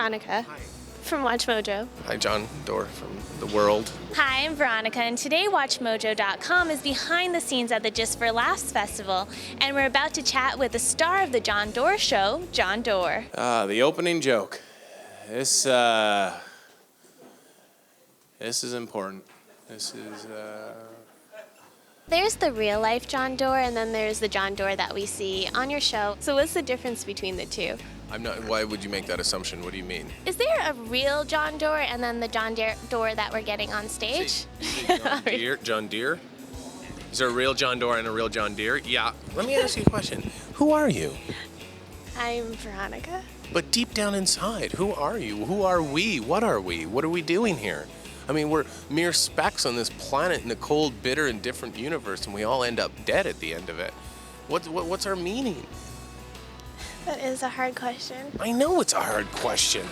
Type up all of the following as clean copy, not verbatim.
Veronica from WatchMojo. Hi, Jon Dore from The World. Hi, I'm Veronica, and today WatchMojo.com is behind the scenes at the Just for Laughs Festival, and we're about to chat with the star of the Jon Dore Show, Jon Dore. The opening joke. This is important. There's the real life Jon Dore, and then there's the Jon Dore that we see on your show. So what's the difference between the two? Why would you make that assumption? What do you mean? Is there a real Jon Dore and then the Jon Dore that we're getting on stage? Jon Dore? Is there a real Jon Dore and a real Jon Dore? Yeah. Let me ask you a question. Who are you? I'm Veronica. But deep down inside, who are you? Who are we? What are we? What are we doing here? I mean, we're mere specks on this planet in a cold, bitter, and different universe, and we all end up dead at the end of it. What's our meaning? That is a hard question. I know it's a hard question.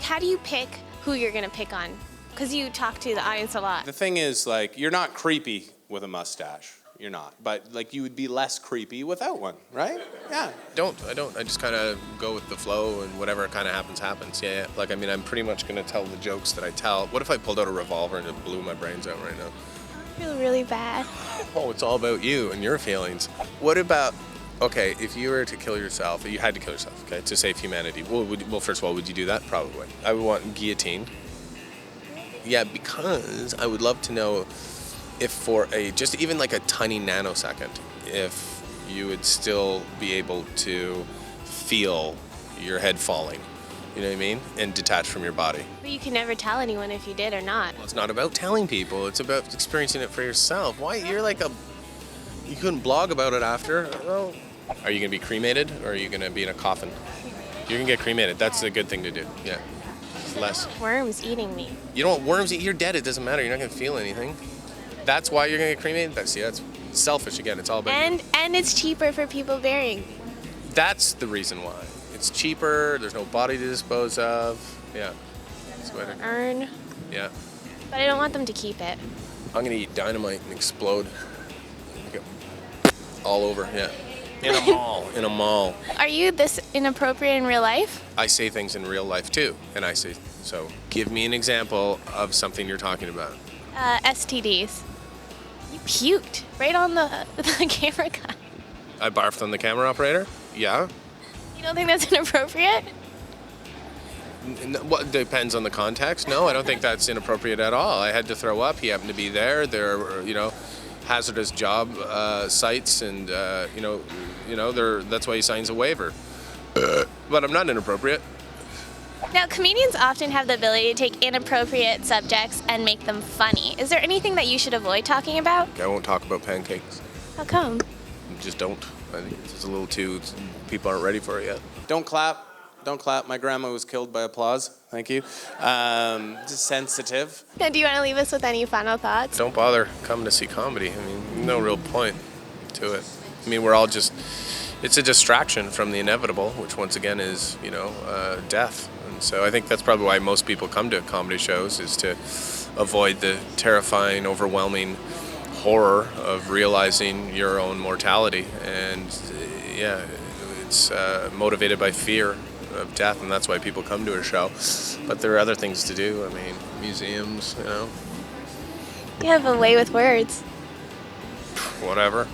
How do you pick who you're going to pick on? Because you talk to the audience a lot. The thing is, like, you're not creepy with a mustache. You're not. But, like, you would be less creepy without one, right? Yeah. I don't. I just kind of go with the flow, and whatever kind of happens, happens. Yeah. Like, I mean, I'm pretty much going to tell the jokes that I tell. What if I pulled out a revolver and it blew my brains out right now? I feel really bad. Oh, it's all about you and your feelings. What about, okay, if you were to kill yourself, you had to kill yourself, okay, to save humanity. Well, first of all, would you do that? Probably. I would want guillotine. Yeah, because I would love to know if for just even like a tiny nanosecond, if you would still be able to feel your head falling, you know what I mean? And detach from your body. But you can never tell anyone if you did or not. Well, it's not about telling people, it's about experiencing it for yourself. Why, you're like you couldn't blog about it after. Well, are you gonna be cremated or are you gonna be in a coffin? You're gonna get cremated, that's a good thing to do, yeah. It's less. Worms eating me. You don't want worms eat, you're dead, it doesn't matter, you're not gonna feel anything. That's why you're gonna get cremated? That's selfish again, it's all about you. And it's cheaper for people burying. That's the reason why. It's cheaper, there's no body to dispose of, yeah. Earn. Yeah. But I don't want them to keep it. I'm gonna eat dynamite and explode. Okay. All over, yeah. In a mall. Are you this inappropriate in real life? I say things in real life too, and I say, so give me an example of something you're talking about. STDs. You puked right on the camera guy. I barfed on the camera operator? Yeah. You don't think that's inappropriate? What depends on the context? No, I don't think that's inappropriate at all. I had to throw up. He happened to be there. There are, hazardous job sites, and that's why he signs a waiver. But I'm not inappropriate. Now, comedians often have the ability to take inappropriate subjects and make them funny. Is there anything that you should avoid talking about? I won't talk about pancakes. How come? Just don't. I think it's just a little too. People aren't ready for it yet. Don't clap. Don't clap. My grandma was killed by applause. Thank you. Just sensitive. Now, do you want to leave us with any final thoughts? Don't bother coming to see comedy. I mean, no real point to it. I mean, we're all just. It's a distraction from the inevitable, which once again is, death. And so I think that's probably why most people come to comedy shows, is to avoid the terrifying, overwhelming horror of realizing your own mortality. And it's motivated by fear of death, and that's why people come to a show. But there are other things to do. I mean, museums, You have a way with words. Whatever.